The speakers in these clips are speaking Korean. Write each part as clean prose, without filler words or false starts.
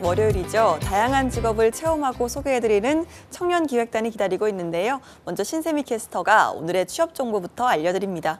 첫 월요일이죠. 다양한 직업을 체험하고 소개해드리는 청년기획단이 기다리고 있는데요. 먼저 신세미 캐스터가 오늘의 취업 정보부터 알려드립니다.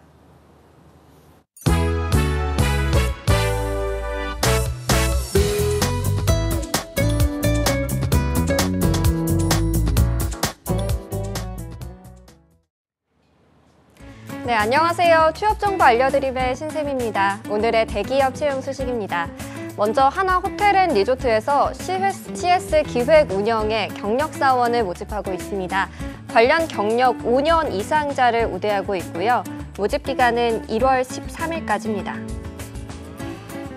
네, 안녕하세요. 취업 정보 알려드림의 신샘입니다. 오늘의 대기업 채용 소식입니다. 먼저 하나 호텔앤리조트에서 CS 기획 운영에 경력사원을 모집하고 있습니다. 관련 경력 5년 이상자를 우대하고 있고요. 모집 기간은 1월 13일까지입니다.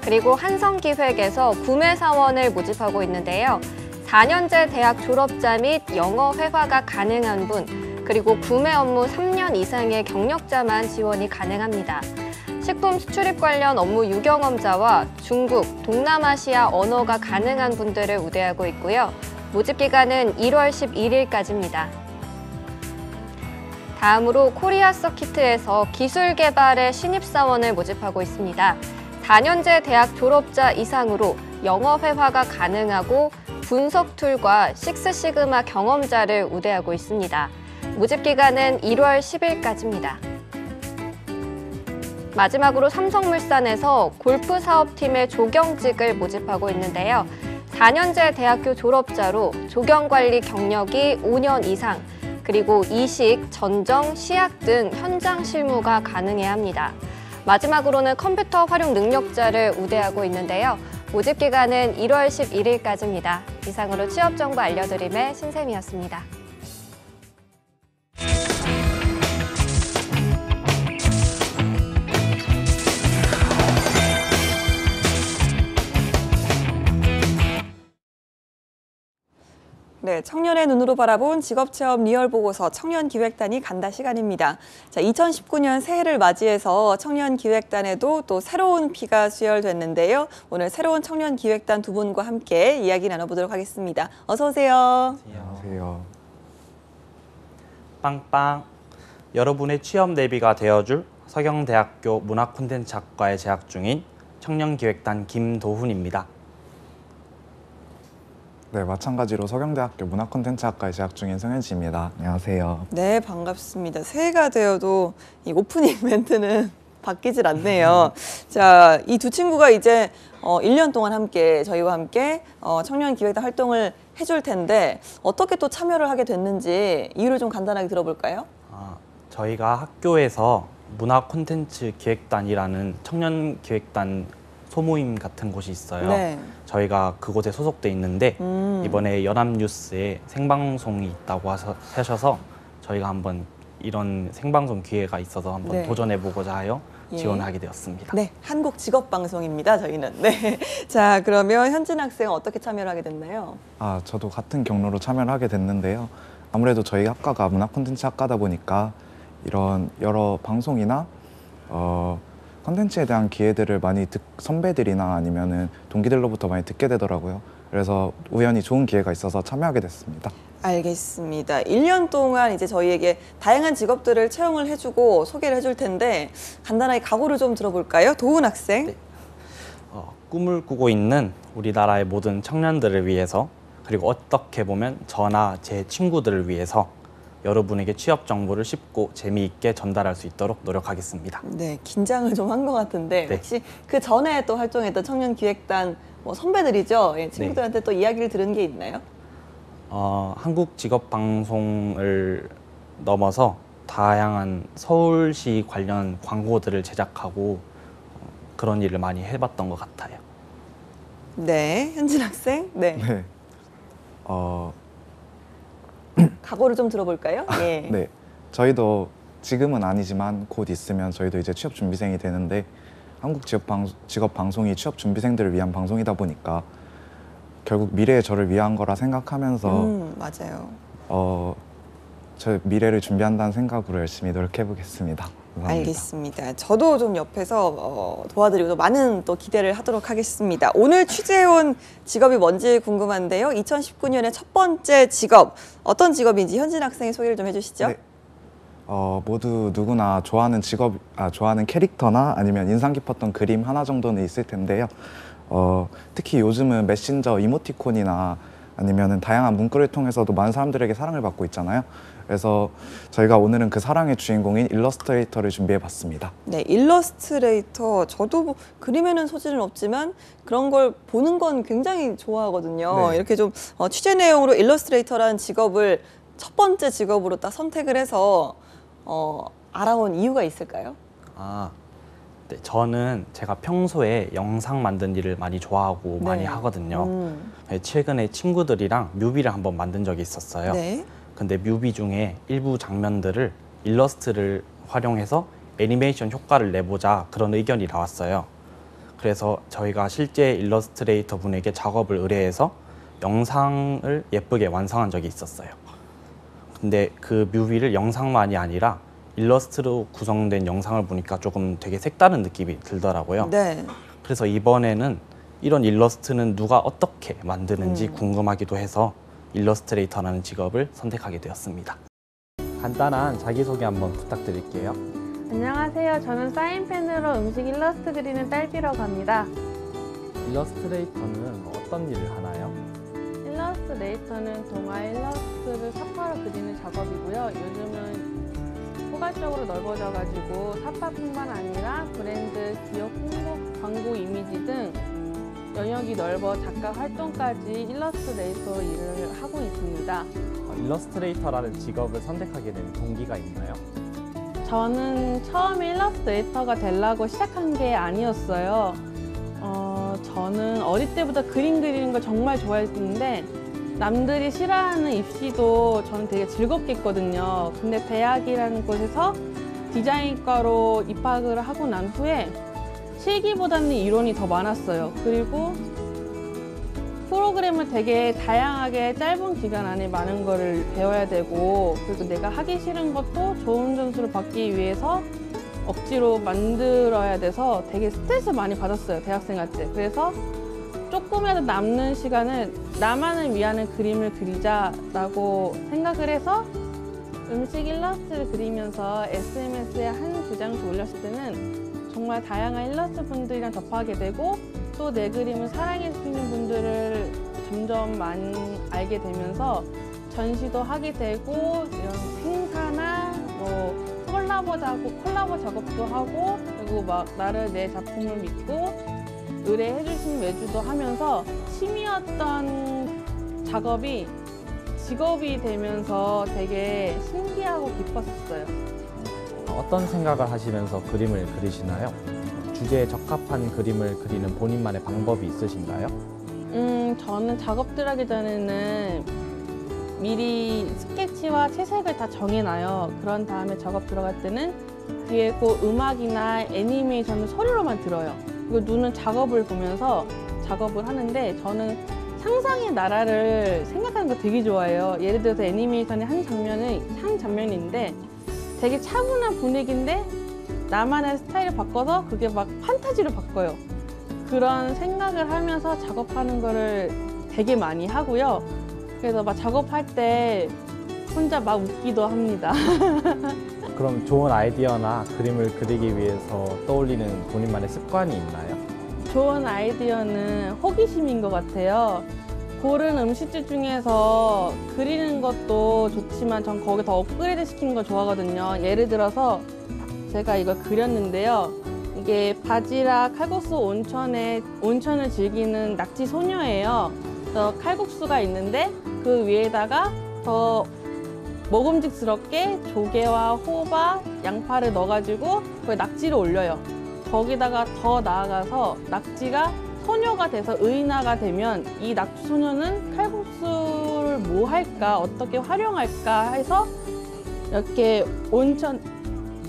그리고 한성기획에서 구매사원을 모집하고 있는데요. 4년제 대학 졸업자 및 영어 회화가 가능한 분, 그리고 구매 업무 3년 이상의 경력자만 지원이 가능합니다. 식품 수출입 관련 업무 유경험자와 중국, 동남아시아 언어가 가능한 분들을 우대하고 있고요. 모집 기간은 1월 11일까지입니다. 다음으로 코리아 서키트에서 기술 개발의 신입사원을 모집하고 있습니다. 4년제 대학 졸업자 이상으로 영어 회화가 가능하고 분석 툴과 식스시그마 경험자를 우대하고 있습니다. 모집 기간은 1월 10일까지입니다. 마지막으로 삼성물산에서 골프 사업팀의 조경직을 모집하고 있는데요. 4년제 대학교 졸업자로 조경관리 경력이 5년 이상, 그리고 이식, 전정, 시약 등 현장 실무가 가능해야 합니다. 마지막으로는 컴퓨터 활용 능력자를 우대하고 있는데요. 모집 기간은 1월 11일까지입니다. 이상으로 취업 정보 알려드림의 신샘이었습니다. 네, 청년의 눈으로 바라본 직업체험 리얼보고서 청년기획단이 간다 시간입니다. 자, 2019년 새해를 맞이해서 청년기획단에도 또 새로운 피가 수혈됐는데요. 오늘 새로운 청년기획단 두 분과 함께 이야기 나눠보도록 하겠습니다. 어서 오세요. 안녕하세요. 빵빵. 여러분의 취업 내비가 되어줄 서경대학교 문화콘텐츠학과에 재학 중인 청년기획단 김도훈입니다. 네, 마찬가지로 서경대학교 문화콘텐츠학과에 재학 중인 성현지입니다. 안녕하세요. 네, 반갑습니다. 새해가 되어도 이 오프닝 멘트는 바뀌질 않네요. 자, 이 두 친구가 이제 1년 동안 함께 저희와 함께 청년기획단 활동을 해줄 텐데 어떻게 또 참여를 하게 됐는지 이유를 좀 간단하게 들어볼까요? 저희가 학교에서 문화콘텐츠기획단이라는 청년기획단 소모임 같은 곳이 있어요. 네. 저희가 그곳에 소속돼 있는데 이번에 연합뉴스에 생방송이 있다고 하셔서 저희가 한번 이런 생방송 기회가 있어서 한번 네. 도전해보고자 하여 예. 지원을 하게 되었습니다. 네, 한국 직업방송입니다, 저희는. 네. 자, 그러면 현진 학생은 어떻게 참여를 하게 됐나요? 저도 같은 경로로 참여를 하게 됐는데요. 아무래도 저희 학과가 문화콘텐츠학과다 보니까 이런 여러 방송이나 콘텐츠에 대한 기회들을 많이 선배들이나 아니면은 동기들로부터 많이 듣게 되더라고요. 그래서 우연히 좋은 기회가 있어서 참여하게 됐습니다. 알겠습니다. 1년 동안 이제 저희에게 다양한 직업들을 채용을 해주고 소개를 해줄 텐데 간단하게 각오를 좀 들어볼까요? 도훈 학생. 네. 꿈을 꾸고 있는 우리나라의 모든 청년들을 위해서, 그리고 어떻게 보면 저나 제 친구들을 위해서 여러분에게 취업 정보를 쉽고 재미있게 전달할 수 있도록 노력하겠습니다. 네, 긴장을 좀 한 것 같은데 네. 혹시 그 전에 또 활동했던 청년기획단 선배들이죠? 예, 친구들한테 또 이야기를 들은 게 있나요? 한국 직업 방송을 넘어서 다양한 서울시 관련 광고들을 제작하고 그런 일을 많이 해봤던 것 같아요. 네, 현진 학생. 네. 네. 각오를 좀 들어볼까요? 예. 네. 저희도 지금은 아니지만 곧 있으면 저희도 이제 취업 준비생이 되는데 한국 직업 방송이 취업 준비생들을 위한 방송이다 보니까 결국 미래의 저를 위한 거라 생각하면서 맞아요. 저 미래를 준비한다는 생각으로 열심히 노력해 보겠습니다. 감사합니다. 알겠습니다. 저도 좀 옆에서 도와드리고 또 많은 또 기대를 하도록 하겠습니다. 오늘 취재해온 직업이 뭔지 궁금한데요. 2019년의 첫 번째 직업, 어떤 직업인지 현진 학생이 소개를 좀 해주시죠. 네. 모두 누구나 좋아하는 직업, 좋아하는 캐릭터나 아니면 인상 깊었던 그림 하나 정도는 있을 텐데요. 특히 요즘은 메신저 이모티콘이나 아니면은 다양한 문구를 통해서도 많은 사람들에게 사랑을 받고 있잖아요. 그래서 저희가 오늘은 그 사랑의 주인공인 일러스트레이터를 준비해 봤습니다. 네, 일러스트레이터. 저도 뭐 그림에는 소질은 없지만 그런 걸 보는 건 굉장히 좋아하거든요. 네. 이렇게 좀 취재 내용으로 일러스트레이터라는 직업을 첫 번째 직업으로 딱 선택을 해서 알아온 이유가 있을까요? 네, 저는 제가 평소에 영상 만든 일을 많이 좋아하고 많이 네. 하거든요. 네, 최근에 친구들이랑 뮤비를 한번 만든 적이 있었어요. 네. 근데 뮤비 중에 일부 장면들을 일러스트를 활용해서 애니메이션 효과를 내보자 그런 의견이 나왔어요. 그래서 저희가 실제 일러스트레이터 분에게 작업을 의뢰해서 영상을 예쁘게 완성한 적이 있었어요. 근데 그 뮤비를 영상만이 아니라 일러스트로 구성된 영상을 보니까 조금 되게 색다른 느낌이 들더라고요. 네. 그래서 이번에는 이런 일러스트는 누가 어떻게 만드는지 궁금하기도 해서 일러스트레이터라는 직업을 선택하게 되었습니다. 간단한 자기소개 한번 부탁드릴게요. 안녕하세요. 저는 사인펜으로 음식 일러스트 그리는 딸비라고 합니다. 일러스트레이터는 어떤 일을 하나요? 일러스트레이터는 동화 일러스트를 사파로 그리는 작업이고요. 요즘은 포괄적으로 넓어져가지고 사파뿐만 아니라 브랜드, 기업 홍보, 광고 이미지 등 영역이 넓어 작가 활동까지 일러스트레이터 일을 하고 있습니다. 일러스트레이터라는 직업을 선택하게 된 동기가 있나요? 저는 처음에 일러스트레이터가 되려고 시작한 게 아니었어요. 저는 어릴 때부터 그림 그리는 걸 정말 좋아했는데 남들이 싫어하는 입시도 저는 되게 즐겁게 했거든요. 근데 대학이라는 곳에서 디자인과로 입학을 하고 난 후에 실기보다는 이론이 더 많았어요. 그리고 프로그램을 되게 다양하게 짧은 기간 안에 많은 거를 배워야 되고, 그리고 내가 하기 싫은 것도 좋은 점수를 받기 위해서 억지로 만들어야 돼서 되게 스트레스 많이 받았어요, 대학생활 때. 그래서 조금이라도 남는 시간을 나만을 위한 그림을 그리자라고 생각을 해서 음식 일러스트를 그리면서 SNS에 한 두 장씩 올렸을 때는 정말 다양한 일러스트 분들이랑 접하게 되고, 또 내 그림을 사랑해 주시는 분들을 점점 많이 알게 되면서 전시도 하게 되고, 이런 행사나 뭐 콜라보 작업도 하고, 그리고 막 나를 내 작품을 믿고 의뢰해 주신 외주도 하면서 취미였던 작업이 직업이 되면서 되게 신기하고 기뻤었어요. 어떤 생각을 하시면서 그림을 그리시나요? 주제에 적합한 그림을 그리는 본인만의 방법이 있으신가요? 저는 작업 들어가기 전에는 미리 스케치와 채색을 다 정해놔요. 그런 다음에 작업 들어갈 때는 귀에 꼭 음악이나 애니메이션을 소리로만 들어요. 그리고 눈은 작업을 보면서 작업을 하는데, 저는 상상의 나라를 생각하는 거 되게 좋아해요. 예를 들어서 애니메이션의 한 장면인데 되게 차분한 분위기인데 나만의 스타일을 바꿔서 그게 막 판타지로 바꿔요. 그런 생각을 하면서 작업하는 거를 되게 많이 하고요. 그래서 막 작업할 때 혼자 막 웃기도 합니다. 그럼 좋은 아이디어나 그림을 그리기 위해서 떠올리는 본인만의 습관이 있나요? 좋은 아이디어는 호기심인 것 같아요. 고른 음식들 중에서 그리는 것도 좋지만 전 거기 더 업그레이드 시키는 거 좋아하거든요. 예를 들어서 제가 이걸 그렸는데요. 이게 바지락 칼국수 온천을 즐기는 낙지 소녀예요. 그래서 칼국수가 있는데 그 위에다가 더 먹음직스럽게 조개와 호박, 양파를 넣어가지고 거기에 낙지를 올려요. 거기다가 더 나아가서 낙지가 소녀가 돼서 의인화가 되면 이 낙지 소녀는 칼국수를 뭐 할까, 어떻게 활용할까 해서 이렇게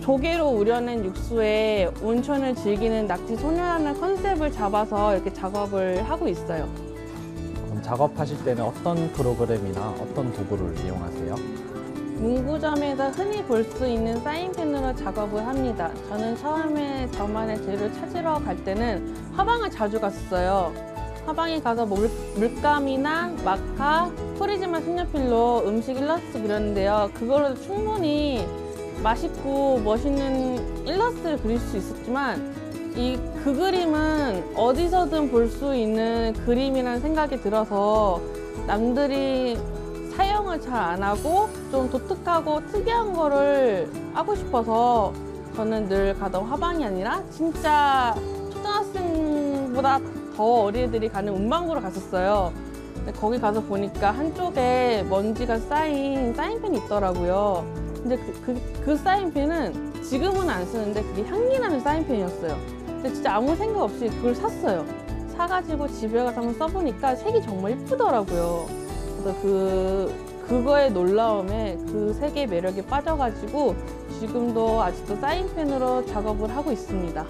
조개로 우려낸 육수에 온천을 즐기는 낙지 소녀라는 컨셉을 잡아서 이렇게 작업을 하고 있어요. 그럼 작업하실 때는 어떤 프로그램이나 어떤 도구를 이용하세요? 문구점에서 흔히 볼 수 있는 사인펜으로 작업을 합니다. 저는 처음에 저만의 재료를 찾으러 갈 때는 화방을 자주 갔어요. 화방에 가서 물감이나 마카, 프리즈마 색연필로 음식 일러스트 그렸는데요. 그걸로도 충분히 맛있고 멋있는 일러스트를 그릴 수 있었지만 그 그림은 어디서든 볼 수 있는 그림이라는 생각이 들어서 남들이 사용을 잘 안 하고 좀 독특하고 특이한 거를 하고 싶어서 저는 늘 가던 화방이 아니라 진짜 초등학생보다 더 어린 애들이 가는 문방구로 갔었어요. 근데 거기 가서 보니까 한쪽에 먼지가 쌓인 사인펜이 있더라고요. 근데 그 사인펜은 지금은 안 쓰는데 그게 향기 나는 사인펜이었어요. 근데 진짜 아무 생각 없이 그걸 샀어요. 사가지고 집에 가서 한번 써보니까 색이 정말 예쁘더라고요. 그래서 그거의 놀라움에 그 색의 매력에 빠져가지고 지금도 아직도 사인펜으로 작업을 하고 있습니다.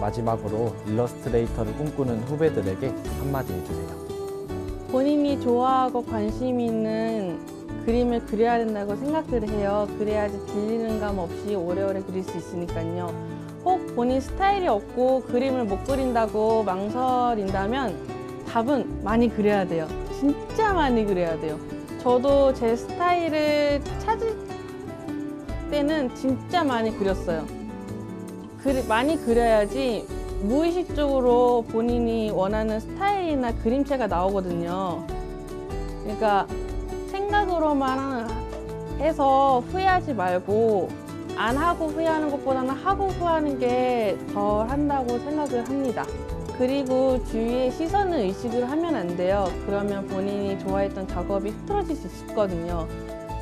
마지막으로 일러스트레이터를 꿈꾸는 후배들에게 한마디 해주세요. 본인이 좋아하고 관심 있는 그림을 그려야 된다고 생각을 해요. 그래야지 질리는 감 없이 오래오래 그릴 수 있으니까요. 혹 본인 스타일이 없고 그림을 못 그린다고 망설인다면 답은 많이 그려야 돼요. 진짜 많이 그려야 돼요. 저도 제 스타일을 찾을 때는 진짜 많이 그렸어요. 많이 그려야지 무의식적으로 본인이 원하는 스타일이나 그림체가 나오거든요. 그러니까 생각으로만 해서 후회하지 말고 안 하고 후회하는 것보다는 하고 후회하는 게 덜 한다고 생각을 합니다. 그리고 주위의 시선을 의식을 하면 안 돼요. 그러면 본인이 좋아했던 작업이 흐트러질 수 있거든요.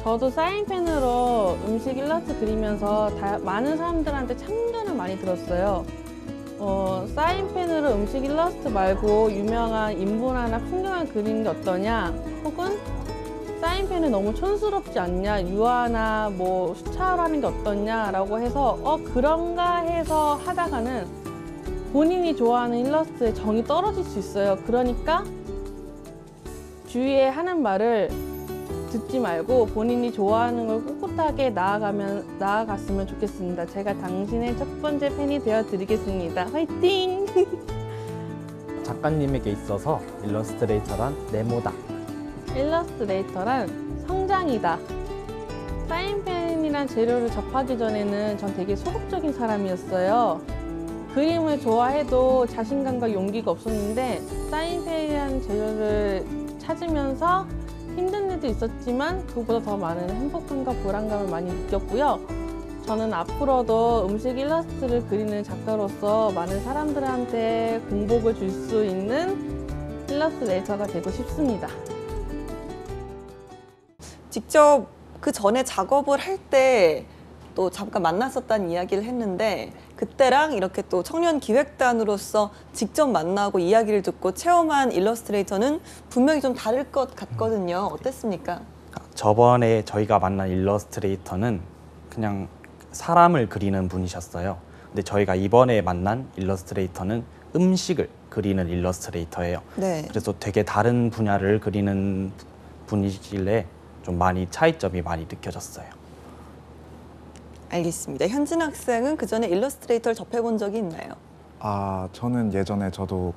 저도 사인펜으로 음식 일러스트 그리면서 많은 사람들한테 참견을 많이 들었어요. 사인펜으로 음식 일러스트 말고 유명한 인물이나 풍경을 그리는 게 어떠냐, 혹은 사인펜은 너무 촌스럽지 않냐, 유화나 뭐 수차로 하는 게 어떠냐라고 해서 그런가 해서 하다가는 본인이 좋아하는 일러스트에 정이 떨어질 수 있어요. 그러니까 주위에 하는 말을 듣지 말고 본인이 좋아하는 걸 꿋꿋하게 나아갔으면 좋겠습니다. 제가 당신의 첫 번째 팬이 되어드리겠습니다. 화이팅! 작가님에게 있어서 일러스트레이터란 네모다. 일러스트레이터란 성장이다. 사인펜이란 재료를 접하기 전에는 전 되게 소극적인 사람이었어요. 그림을 좋아해도 자신감과 용기가 없었는데 사인펜이라는 재료를 찾으면서 힘든 일도 있었지만 그보다 더 많은 행복감과 보람감을 많이 느꼈고요. 저는 앞으로도 음식 일러스트를 그리는 작가로서 많은 사람들한테 공복을 줄 수 있는 일러스트레이터가 되고 싶습니다. 직접 그 전에 작업을 할 때 또 잠깐 만났었다는 이야기를 했는데 그때랑 이렇게 또 청년 기획단으로서 직접 만나고 이야기를 듣고 체험한 일러스트레이터는 분명히 좀 다를 것 같거든요. 어땠습니까? 저번에 저희가 만난 일러스트레이터는 그냥 사람을 그리는 분이셨어요. 근데 저희가 이번에 만난 일러스트레이터는 음식을 그리는 일러스트레이터예요. 네. 그래서 되게 다른 분야를 그리는 분이길래 좀 많이 차이점이 많이 느껴졌어요. 알겠습니다. 현진 학생은 그 전에 일러스트레이터를 접해본 적이 있나요? 저는 예전에 저도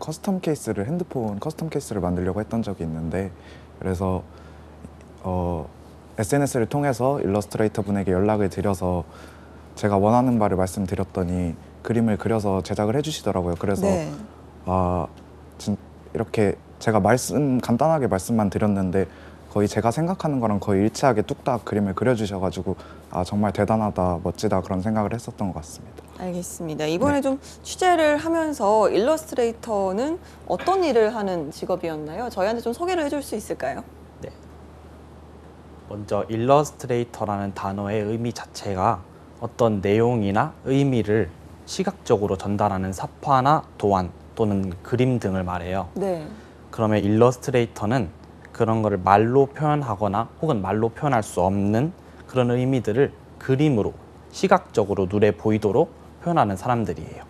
핸드폰 커스텀 케이스를 만들려고 했던 적이 있는데, 그래서 SNS를 통해서 일러스트레이터 분에게 연락을 드려서 제가 원하는 바를 말씀드렸더니 그림을 그려서 제작을 해주시더라고요. 그래서 네. 이렇게 제가 간단하게 말씀만 드렸는데 거의 제가 생각하는 거랑 거의 일치하게 뚝딱 그림을 그려주셔가지고 정말 대단하다, 멋지다 그런 생각을 했었던 것 같습니다. 알겠습니다. 이번에 좀 취재를 하면서 일러스트레이터는 어떤 일을 하는 직업이었나요? 저희한테 좀 소개를 해줄 수 있을까요? 네. 먼저 일러스트레이터라는 단어의 의미 자체가 어떤 내용이나 의미를 시각적으로 전달하는 사파나 도안 또는 그림 등을 말해요. 네. 그러면 일러스트레이터는 그런 거를 말로 표현하거나 혹은 말로 표현할 수 없는 그런 의미들을 그림으로 시각적으로 눈에 보이도록 표현하는 사람들이에요.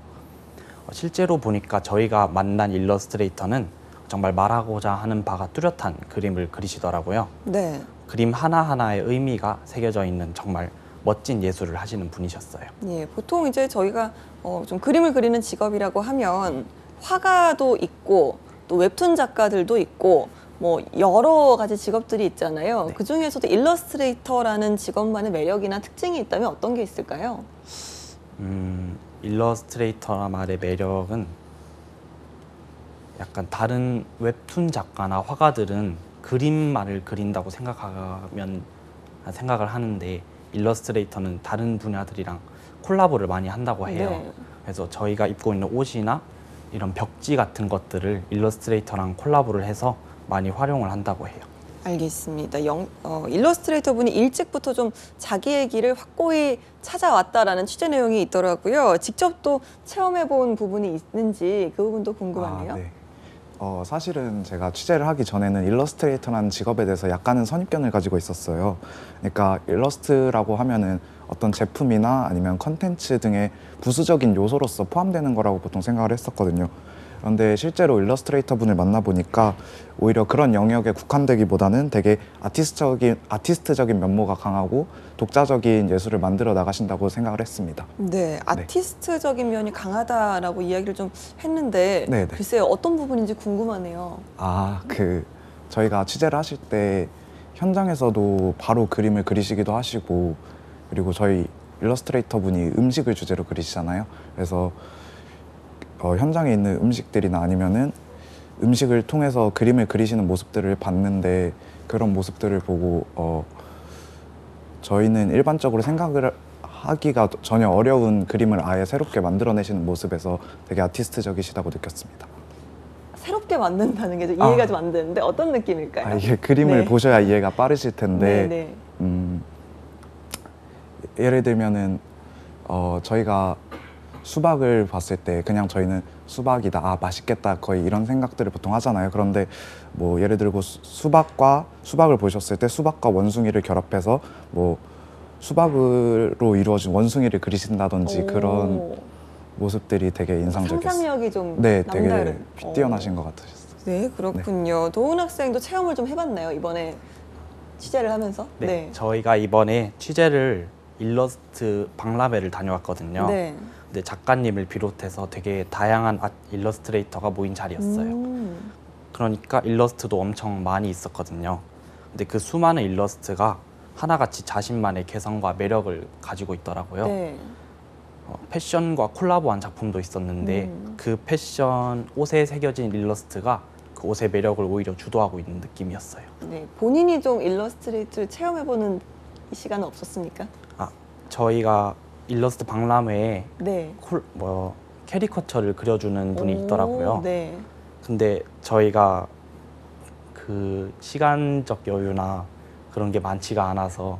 실제로 보니까 저희가 만난 일러스트레이터는 정말 말하고자 하는 바가 뚜렷한 그림을 그리시더라고요. 네. 그림 하나하나의 의미가 새겨져 있는 정말 멋진 예술을 하시는 분이셨어요. 예, 보통 이제 저희가 좀 그림을 그리는 직업이라고 하면 화가도 있고 또 웹툰 작가들도 있고 뭐 여러 가지 직업들이 있잖아요. 네. 그 중에서도 일러스트레이터라는 직업만의 매력이나 특징이 있다면 어떤 게 있을까요? 일러스트레이터만의 매력은 약간 다른 웹툰 작가나 화가들은 그림만을 그린다고 생각을 하는데 일러스트레이터는 다른 분야들이랑 콜라보를 많이 한다고 해요. 네. 그래서 저희가 입고 있는 옷이나 이런 벽지 같은 것들을 일러스트레이터랑 콜라보를 해서 많이 활용을 한다고 해요. 알겠습니다. 일러스트레이터 분이 일찍부터 좀 자기의 길을 확고히 찾아왔다라는 취재 내용이 있더라고요. 직접 또 체험해본 부분이 있는지 그 부분도 궁금하네요. 네. 사실은 제가 취재를 하기 전에는 일러스트레이터라는 직업에 대해서 약간은 선입견을 가지고 있었어요. 그러니까 일러스트라고 하면은 어떤 제품이나 아니면 컨텐츠 등의 부수적인 요소로서 포함되는 거라고 보통 생각을 했었거든요. 그런데 실제로 일러스트레이터 분을 만나보니까 오히려 그런 영역에 국한되기보다는 되게 아티스트적인 면모가 강하고 독자적인 예술을 만들어 나가신다고 생각을 했습니다. 네, 아티스트적인 면이 강하다라고 이야기를 좀 했는데 네, 네. 글쎄요, 어떤 부분인지 궁금하네요. 저희가 취재를 하실 때 현장에서도 바로 그림을 그리시기도 하시고, 그리고 저희 일러스트레이터 분이 음식을 주제로 그리시잖아요. 그래서 현장에 있는 음식들이나 아니면은 음식을 통해서 그림을 그리시는 모습들을 봤는데, 그런 모습들을 보고 저희는 일반적으로 생각을 하기가 전혀 어려운 그림을 아예 새롭게 만들어내시는 모습에서 되게 아티스트적이시다고 느꼈습니다. 새롭게 만든다는 게 좀 이해가 좀 안 되는데 어떤 느낌일까요? 이게 그림을 네. 보셔야 이해가 빠르실 텐데, 네. 예를 들면은 저희가 수박을 봤을 때 그냥 저희는 수박이다, 맛있겠다, 거의 이런 생각들을 보통 하잖아요. 그런데 뭐 예를 들고 수박을 보셨을 때 수박과 원숭이를 결합해서 뭐 수박으로 이루어진 원숭이를 그리신다든지 오. 그런 모습들이 되게 인상적이었어요. 상상력이 좀 네, 되게 남다른. 뛰어나신 것 같으셨어요. 네, 그렇군요. 도훈 학생도 체험을 좀 해봤나요? 이번에 취재를 하면서? 네, 저희가 이번에 취재를 일러스트 박람회를 다녀왔거든요. 네. 근데 작가님을 비롯해서 되게 다양한 일러스트레이터가 모인 자리였어요. 그러니까 일러스트도 엄청 많이 있었거든요. 근데 그 수많은 일러스트가 하나같이 자신만의 개성과 매력을 가지고 있더라고요. 네. 패션과 콜라보한 작품도 있었는데 그 패션 옷에 새겨진 일러스트가 그 옷의 매력을 오히려 주도하고 있는 느낌이었어요. 네. 본인이 좀 일러스트레이트를 체험해보는 시간은 없었습니까? 저희가 일러스트 박람회에 네. 캐리커처를 그려주는 분이 있더라고요. 네. 근데 저희가 그 시간적 여유나 그런 게 많지가 않아서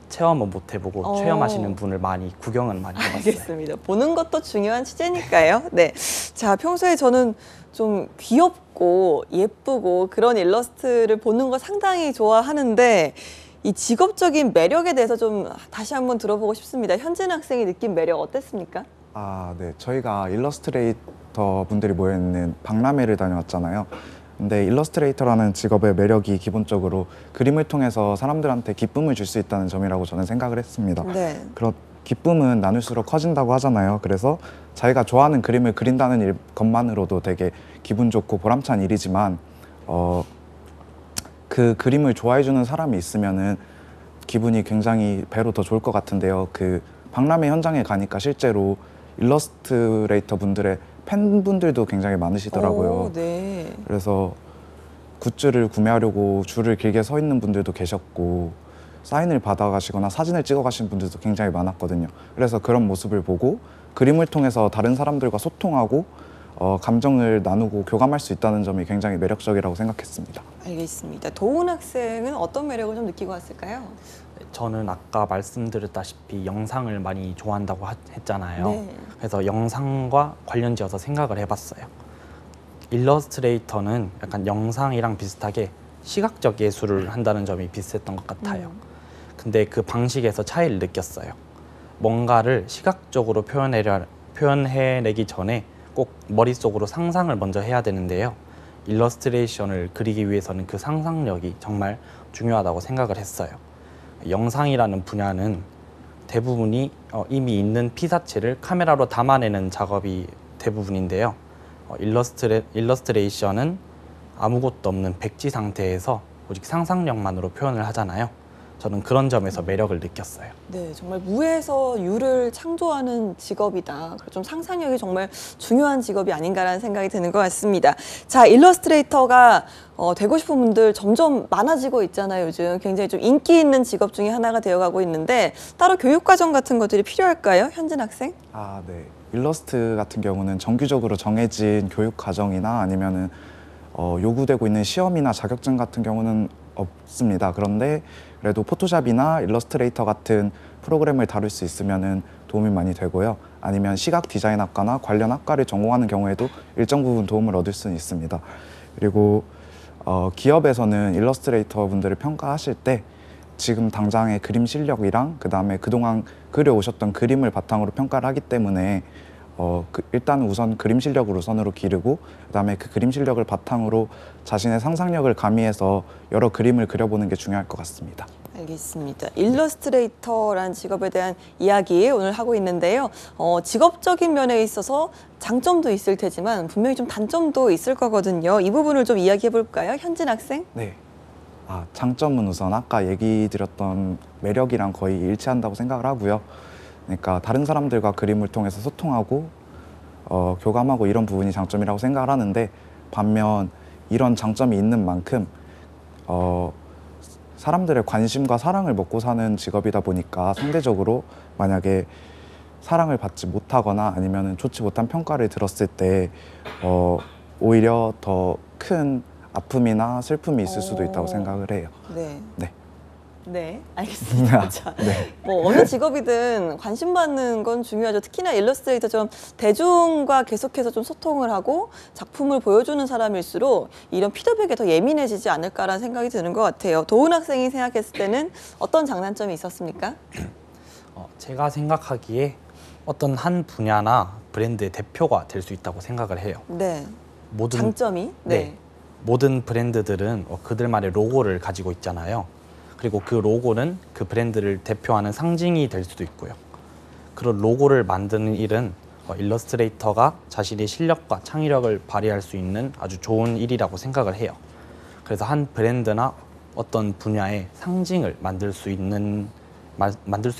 체험은 못 해보고 체험하시는 분을 구경은 많이 해봤어요. 알겠습니다. 보는 것도 중요한 취재니까요. 네. 자, 평소에 저는 좀 귀엽고 예쁘고 그런 일러스트를 보는 거 상당히 좋아하는데 이 직업적인 매력에 대해서 좀 다시 한번 들어보고 싶습니다. 현진 학생이 느낀 매력 어땠습니까? 네. 저희가 일러스트레이터 분들이 모여있는 박람회를 다녀왔잖아요. 근데 일러스트레이터라는 직업의 매력이 기본적으로 그림을 통해서 사람들한테 기쁨을 줄 수 있다는 점이라고 저는 생각을 했습니다. 네. 그런 기쁨은 나눌수록 커진다고 하잖아요. 그래서 자기가 좋아하는 그림을 그린다는 것만으로도 되게 기분 좋고 보람찬 일이지만 그 그림을 좋아해주는 사람이 있으면은 기분이 굉장히 배로 더 좋을 것 같은데요. 그 박람회 현장에 가니까 실제로 일러스트레이터 분들의 팬분들도 굉장히 많으시더라고요. 네. 그래서 굿즈를 구매하려고 줄을 길게 서 있는 분들도 계셨고 사인을 받아가시거나 사진을 찍어가시는 분들도 굉장히 많았거든요. 그래서 그런 모습을 보고 그림을 통해서 다른 사람들과 소통하고 감정을 나누고 교감할 수 있다는 점이 굉장히 매력적이라고 생각했습니다. 알겠습니다. 도훈 학생은 어떤 매력을 좀 느끼고 왔을까요? 저는 아까 말씀드렸다시피 영상을 많이 좋아한다고 했잖아요. 네. 그래서 영상과 관련지어서 생각을 해봤어요. 일러스트레이터는 약간 영상이랑 비슷하게 시각적 예술을 한다는 점이 비슷했던 것 같아요. 근데 그 방식에서 차이를 느꼈어요. 뭔가를 시각적으로 표현해내기 전에 꼭 머릿속으로 상상을 먼저 해야 되는데요. 일러스트레이션을 그리기 위해서는 그 상상력이 정말 중요하다고 생각을 했어요. 영상이라는 분야는 대부분이 이미 있는 피사체를 카메라로 담아내는 작업이 대부분인데요. 일러스트레이션은 아무것도 없는 백지 상태에서 오직 상상력만으로 표현을 하잖아요. 저는 그런 점에서 매력을 느꼈어요. 네, 정말 무에서 유를 창조하는 직업이다. 그리고 좀 상상력이 정말 중요한 직업이 아닌가라는 생각이 드는 것 같습니다. 자, 일러스트레이터가 되고 싶은 분들 점점 많아지고 있잖아요. 요즘 굉장히 좀 인기 있는 직업 중에 하나가 되어가고 있는데 따로 교육과정 같은 것들이 필요할까요? 현진 학생? 아, 네. 일러스트 같은 경우는 정규적으로 정해진 교육 과정이나 아니면은 요구되고 있는 시험이나 자격증 같은 경우는 없습니다. 그런데 그래도 포토샵이나 일러스트레이터 같은 프로그램을 다룰 수 있으면은 도움이 많이 되고요. 아니면 시각 디자인학과나 관련 학과를 전공하는 경우에도 일정 부분 도움을 얻을 수는 있습니다. 그리고 기업에서는 일러스트레이터 분들을 평가하실 때 지금 당장의 그림 실력이랑 그다음에 그동안 그려오셨던 그림을 바탕으로 평가를 하기 때문에 일단 우선 그림 실력을 우선으로 기르고 그다음에 그 그림 실력을 바탕으로 자신의 상상력을 가미해서 여러 그림을 그려보는 게 중요할 것 같습니다. 알겠습니다. 일러스트레이터라는 직업에 대한 이야기 오늘 하고 있는데요. 직업적인 면에 있어서 장점도 있을 테지만 분명히 좀 단점도 있을 거거든요. 이 부분을 좀 이야기해 볼까요? 현진 학생? 네. 장점은 우선 아까 얘기 드렸던 매력이랑 거의 일치한다고 생각을 하고요. 그러니까 다른 사람들과 그림을 통해서 소통하고 교감하고 이런 부분이 장점이라고 생각을 하는데 반면 이런 장점이 있는 만큼 사람들의 관심과 사랑을 먹고 사는 직업이다 보니까 상대적으로 만약에 사랑을 받지 못하거나 아니면 좋지 못한 평가를 들었을 때 오히려 더 큰 아픔이나 슬픔이 있을 수도 있다고 생각을 해요. 네. 네. 네, 알겠습니다. 자, 네. 뭐 어느 직업이든 관심받는 건 중요하죠. 특히나 일러스트레이터처럼 대중과 계속해서 좀 소통을 하고 작품을 보여주는 사람일수록 이런 피드백에 더 예민해지지 않을까라는 생각이 드는 것 같아요. 도훈 학생이 생각했을 때는 어떤 장단점이 있었습니까? 제가 생각하기에 어떤 한 분야나 브랜드의 대표가 될 수 있다고 생각을 해요. 네. 모든 장점이? 네. 모든 브랜드들은 그들만의 로고를 가지고 있잖아요. 그리고 그 로고는 그 브랜드를 대표하는 상징이 될 수도 있고요. 그런 로고를 만드는 일은 일러스트레이터가 자신의 실력과 창의력을 발휘할 수 있는 아주 좋은 일이라고 생각을 해요. 그래서 한 브랜드나 어떤 분야의 상징을 만들 수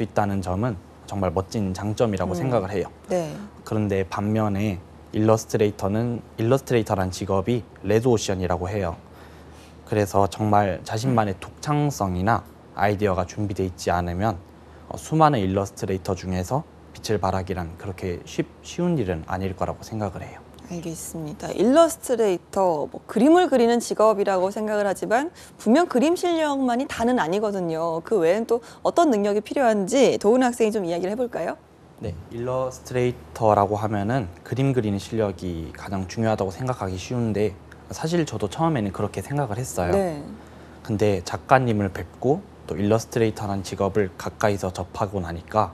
있다는 점은 정말 멋진 장점이라고 생각을 해요. 네. 그런데 반면에 일러스트레이터란 직업이 레드오션이라고 해요. 그래서 정말 자신만의 독창성이나 아이디어가 준비되어 있지 않으면 수많은 일러스트레이터 중에서 빛을 발하기란 그렇게 쉬운 일은 아닐 거라고 생각을 해요. 알겠습니다. 일러스트레이터, 그림을 그리는 직업이라고 생각을 하지만 분명 그림 실력만이 다는 아니거든요. 그 외엔 또 어떤 능력이 필요한지 도훈 학생이 좀 이야기를 해볼까요? 네, 일러스트레이터라고 하면은 그림 그리는 실력이 가장 중요하다고 생각하기 쉬운데 사실 저도 처음에는 그렇게 생각을 했어요. 네. 근데 작가님을 뵙고 또 일러스트레이터라는 직업을 가까이서 접하고 나니까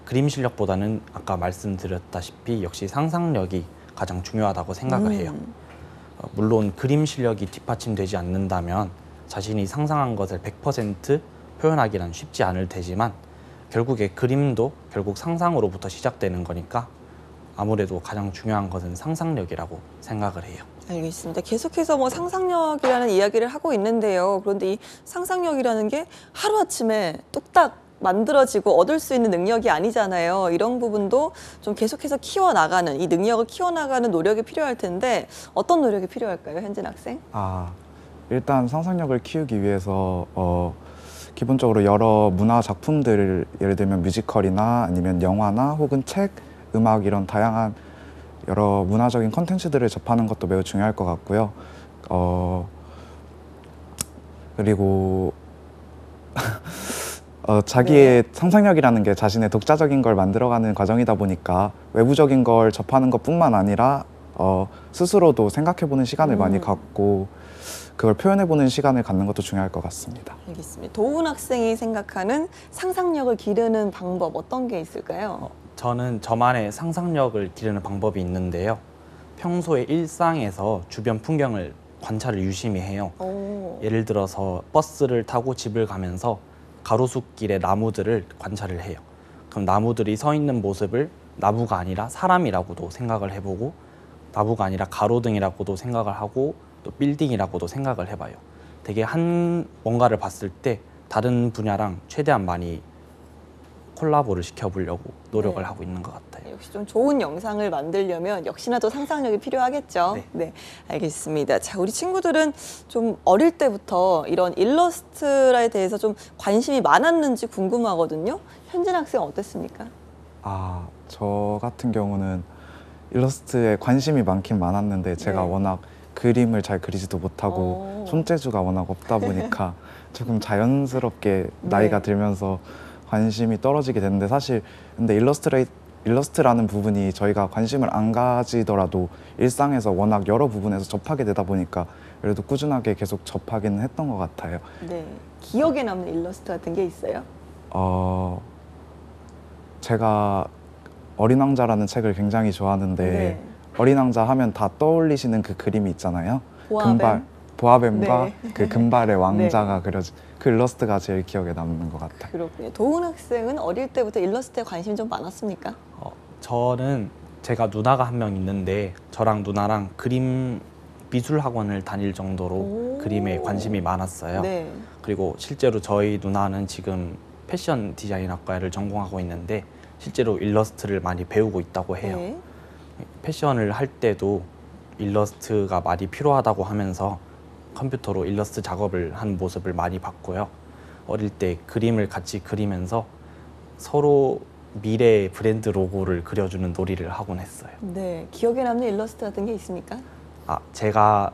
그림 실력보다는 아까 말씀드렸다시피 역시 상상력이 가장 중요하다고 생각을 해요. 물론 그림 실력이 뒷받침되지 않는다면 자신이 상상한 것을 100% 표현하기란 쉽지 않을 테지만 결국에 그림도 결국 상상으로부터 시작되는 거니까 아무래도 가장 중요한 것은 상상력이라고 생각을 해요. 알겠습니다. 계속해서 상상력이라는 이야기를 하고 있는데요. 그런데 이 상상력이라는 게 하루아침에 뚝딱 만들어지고 얻을 수 있는 능력이 아니잖아요. 이런 부분도 좀 계속해서 키워나가는, 이 능력을 키워나가는 노력이 필요할 텐데 어떤 노력이 필요할까요, 현진 학생? 일단 상상력을 키우기 위해서 기본적으로 여러 문화 작품들을 예를 들면 뮤지컬이나 아니면 영화나 혹은 책, 음악 이런 다양한 여러 문화적인 콘텐츠들을 접하는 것도 매우 중요할 것 같고요. 그리고 자기의 상상력이라는 게 자신의 독자적인 걸 만들어가는 과정이다 보니까 외부적인 걸 접하는 것뿐만 아니라 스스로도 생각해보는 시간을 많이 갖고 그걸 표현해보는 시간을 갖는 것도 중요할 것 같습니다. 알겠습니다. 도훈 학생이 생각하는 상상력을 기르는 방법 어떤 게 있을까요? 저는 저만의 상상력을 기르는 방법이 있는데요. 평소에 일상에서 주변 풍경을 관찰을 유심히 해요. 예를 들어서 버스를 타고 집을 가면서 가로수길의 나무들을 관찰을 해요. 그럼 나무들이 서 있는 모습을 나무가 아니라 사람이라고도 생각을 해보고 나무가 아니라 가로등이라고도 생각을 하고 또 빌딩이라고도 생각을 해봐요. 되게 뭔가를 봤을 때 다른 분야랑 최대한 많이 콜라보를 시켜보려고 노력을 네. 하고 있는 것 같아요. 역시 좀 좋은 영상을 만들려면 역시나 또 상상력이 필요하겠죠. 네. 네, 알겠습니다. 자, 우리 친구들은 좀 어릴 때부터 이런 일러스트에 대해서 좀 관심이 많았는지 궁금하거든요. 현진 학생 어땠습니까? 아, 저 같은 경우는 일러스트에 관심이 많긴 많았는데 제가 네. 워낙 그림을 잘 그리지도 못하고 오. 손재주가 워낙 없다 보니까 조금 자연스럽게 나이가 네. 들면서 관심이 떨어지게 됐는데 사실 근데 일러스트라는 부분이 저희가 관심을 안 가지더라도 일상에서 워낙 여러 부분에서 접하게 되다 보니까 그래도 꾸준하게 계속 접하기는 했던 것 같아요. 네, 기억에 남는 일러스트 같은 게 있어요? 제가 어린 왕자라는 책을 굉장히 좋아하는데 네. 어린 왕자 하면 다 떠올리시는 그 그림이 있잖아요. 보아뱀? 보아뱀과 네. 그 금발의 왕자가 그려진 그 일러스트가 제일 기억에 남는 것 같아요. 그렇군요. 도훈 학생은 어릴 때부터 일러스트에 관심이 좀 많았습니까? 저는 제가 누나가 한 명 있는데 저랑 누나랑 그림 미술 학원을 다닐 정도로 오. 그림에 관심이 많았어요. 네. 그리고 실제로 저희 누나는 지금 패션 디자인학과를 전공하고 있는데 실제로 일러스트를 많이 배우고 있다고 해요. 네. 패션을 할 때도 일러스트가 많이 필요하다고 하면서 컴퓨터로 일러스트 작업을 한 모습을 많이 봤고요. 어릴 때 그림을 같이 그리면서 서로 미래의 브랜드 로고를 그려주는 놀이를 하곤 했어요. 네. 기억에 남는 일러스트 같은 게 있습니까? 제가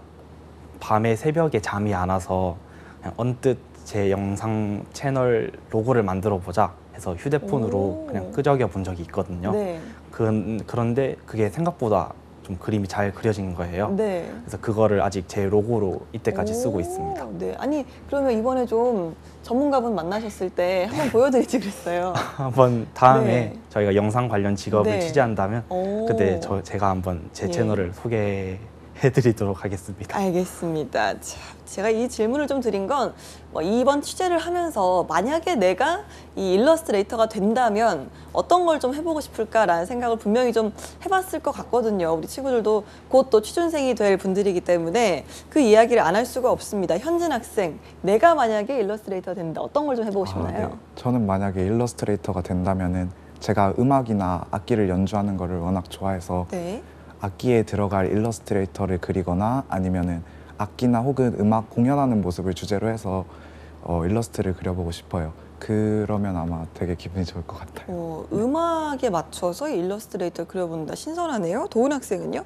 밤에 새벽에 잠이 안 와서 그냥 언뜻 제 영상 채널 로고를 만들어 보자 해서 휴대폰으로 오. 그냥 끄적여 본 적이 있거든요. 네. 그런데 그게 생각보다 좀 그림이 잘 그려진 거예요. 네. 그래서 그거를 아직 제 로고로 이때까지 오, 쓰고 있습니다. 네. 아니, 그러면 이번에 좀 전문가분 만나셨을 때 한번 보여드리지 그랬어요. 한번 다음에 네. 저희가 영상 관련 직업을 네. 취재한다면 오. 그때 제가 한번 제 예. 채널을 소개해드리도록 하겠습니다. 알겠습니다. 자, 제가 이 질문을 좀 드린 건 이번 취재를 하면서 만약에 내가 이 일러스트레이터가 된다면 어떤 걸 좀 해보고 싶을까라는 생각을 분명히 좀 해봤을 것 같거든요. 우리 친구들도 곧 또 취준생이 될 분들이기 때문에 그 이야기를 안 할 수가 없습니다. 현진 학생, 내가 만약에 일러스트레이터가 된다 어떤 걸 좀 해보고 싶나요? 네. 저는 만약에 일러스트레이터가 된다면은 제가 음악이나 악기를 연주하는 거를 워낙 좋아해서 네. 악기에 들어갈 일러스트레이터를 그리거나 아니면은 악기나 혹은 음악 공연하는 모습을 주제로 해서 일러스트를 그려보고 싶어요. 그러면 아마 되게 기분이 좋을 것 같아요. 음악에 맞춰서 일러스트레이터를 그려본다. 신선하네요. 도훈 학생은요?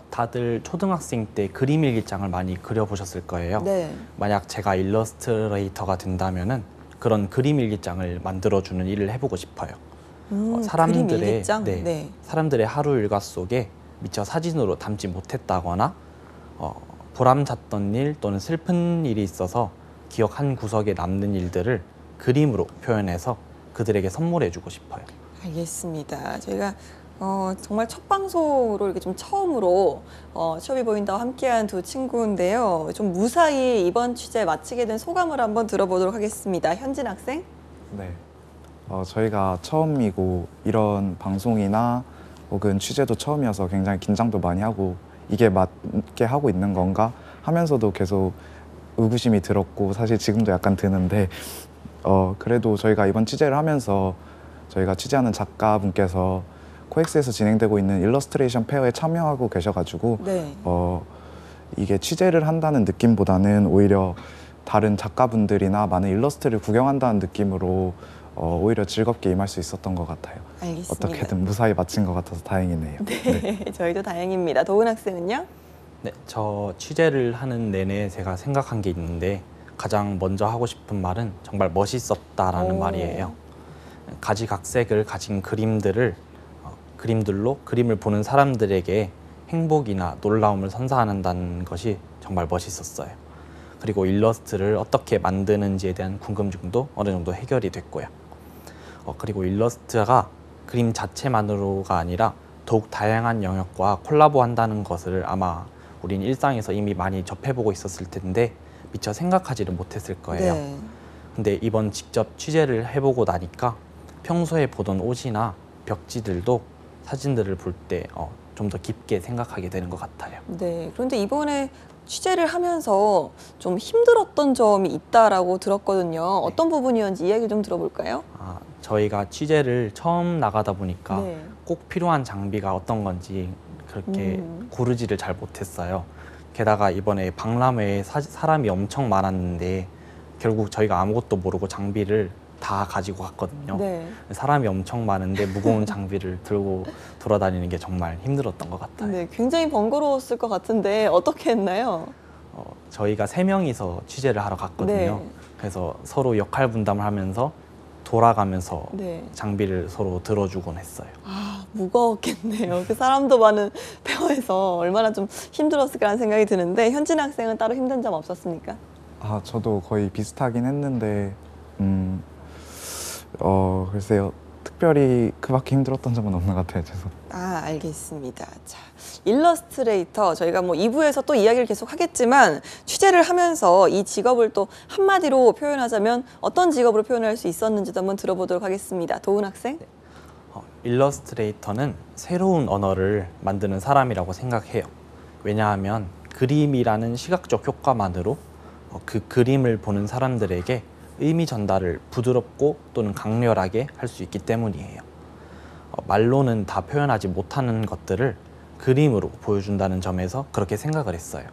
다들 초등학생 때 그림 일기장을 많이 그려보셨을 거예요. 네. 만약 제가 일러스트레이터가 된다면은 그런 그림 일기장을 만들어주는 일을 해보고 싶어요. 그림 일기장? 네, 네. 사람들의 하루 일과 속에 미처 사진으로 담지 못했다거나 보람찼던 일 또는 슬픈 일이 있어서 기억 한 구석에 남는 일들을 그림으로 표현해서 그들에게 선물해주고 싶어요. 알겠습니다. 저희가 정말 첫 방송으로 이렇게 좀 처음으로 취업이 보인다와 함께한 두 친구인데요. 좀 무사히 이번 취재 마치게 된 소감을 한번 들어보도록 하겠습니다. 현진 학생. 네. 저희가 처음이고 이런 방송이나 혹은 취재도 처음이어서 굉장히 긴장도 많이 하고 이게 맞게 하고 있는 건가 하면서도 계속 의구심이 들었고 사실 지금도 약간 드는데 그래도 저희가 이번 취재를 하면서 저희가 취재하는 작가분께서 코엑스에서 진행되고 있는 일러스트레이션 페어에 참여하고 계셔가지고 네. 이게 취재를 한다는 느낌보다는 오히려 다른 작가분들이나 많은 일러스트를 구경한다는 느낌으로 오히려 즐겁게 임할 수 있었던 것 같아요. 알겠습니다. 어떻게든 무사히 마친 것 같아서 다행이네요. 네. 저희도 다행입니다. 도훈 학생은요? 네, 저 취재를 하는 내내 제가 생각한 게 있는데 가장 먼저 하고 싶은 말은 정말 멋있었다라는 오. 말이에요. 가지각색을 가진 그림들로 그림을 보는 사람들에게 행복이나 놀라움을 선사한다는 것이 정말 멋있었어요. 그리고 일러스트를 어떻게 만드는지에 대한 궁금증도 어느 정도 해결이 됐고요. 그리고 일러스트가 그림 자체만으로가 아니라 더욱 다양한 영역과 콜라보한다는 것을 아마 우린 일상에서 이미 많이 접해보고 있었을 텐데 미처 생각하지를 못했을 거예요. 네. 근데 이번 직접 취재를 해보고 나니까 평소에 보던 옷이나 벽지들도 사진들을 볼 때 좀 더 깊게 생각하게 되는 것 같아요. 네. 그런데 이번에 취재를 하면서 좀 힘들었던 점이 있다라고 들었거든요. 어떤 부분이었는지 이야기 좀 들어볼까요? 저희가 취재를 처음 나가다 보니까 네. 꼭 필요한 장비가 어떤 건지 그렇게 고르지를 잘 못했어요. 게다가 이번에 박람회에 사람이 엄청 많았는데 결국 저희가 아무것도 모르고 장비를 다 가지고 갔거든요. 네. 사람이 엄청 많은데 무거운 장비를 들고 돌아다니는 게 정말 힘들었던 것 같아요. 네. 굉장히 번거로웠을 것 같은데 어떻게 했나요? 저희가 3명이서 취재를 하러 갔거든요. 네. 그래서 서로 역할 분담을 하면서 돌아가면서 네. 장비를 서로 들어주곤 했어요. 아, 무거웠겠네요. 그 사람도 많은 페어에서 얼마나 좀 힘들었을까라는 생각이 드는데 현진 학생은 따로 힘든 점 없었습니까? 저도 거의 비슷하긴 했는데 글쎄요. 특별히 그밖에 힘들었던 점은 없는 것 같아요. 알겠습니다. 자, 일러스트레이터 저희가 뭐 2부에서 또 이야기를 계속 하겠지만 취재를 하면서 이 직업을 또 한마디로 표현하자면 어떤 직업으로 표현할 수 있었는지도 한번 들어보도록 하겠습니다. 도훈 학생. 일러스트레이터는 새로운 언어를 만드는 사람이라고 생각해요. 왜냐하면 그림이라는 시각적 효과만으로 그 그림을 보는 사람들에게 의미 전달을 부드럽고 또는 강렬하게 할 수 있기 때문이에요. 말로는 다 표현하지 못하는 것들을 그림으로 보여준다는 점에서 그렇게 생각을 했어요.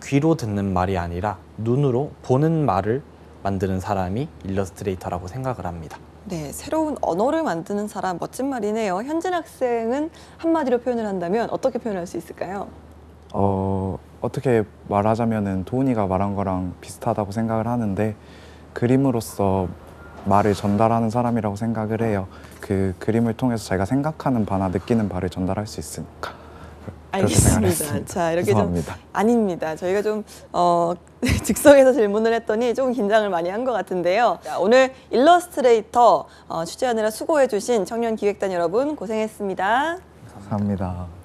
귀로 듣는 말이 아니라 눈으로 보는 말을 만드는 사람이 일러스트레이터라고 생각을 합니다. 네, 새로운 언어를 만드는 사람 멋진 말이네요. 현진 학생은 한마디로 표현을 한다면 어떻게 표현할 수 있을까요? 어떻게 말하자면은 도훈이가 말한 거랑 비슷하다고 생각을 하는데 그림으로써 말을 전달하는 사람이라고 생각을 해요. 그 그림을 통해서 자기가 생각하는 바나 느끼는 바를 전달할 수 있으니까. 그렇게 생각을 알겠습니다. 했습니다. 자, 이렇게 죄송합니다. 좀 아닙니다. 저희가 좀 즉석에서 질문을 했더니 조금 긴장을 많이 한 것 같은데요. 자, 오늘 일러스트레이터 취재하느라 수고해주신 청년기획단 여러분 고생했습니다. 감사합니다.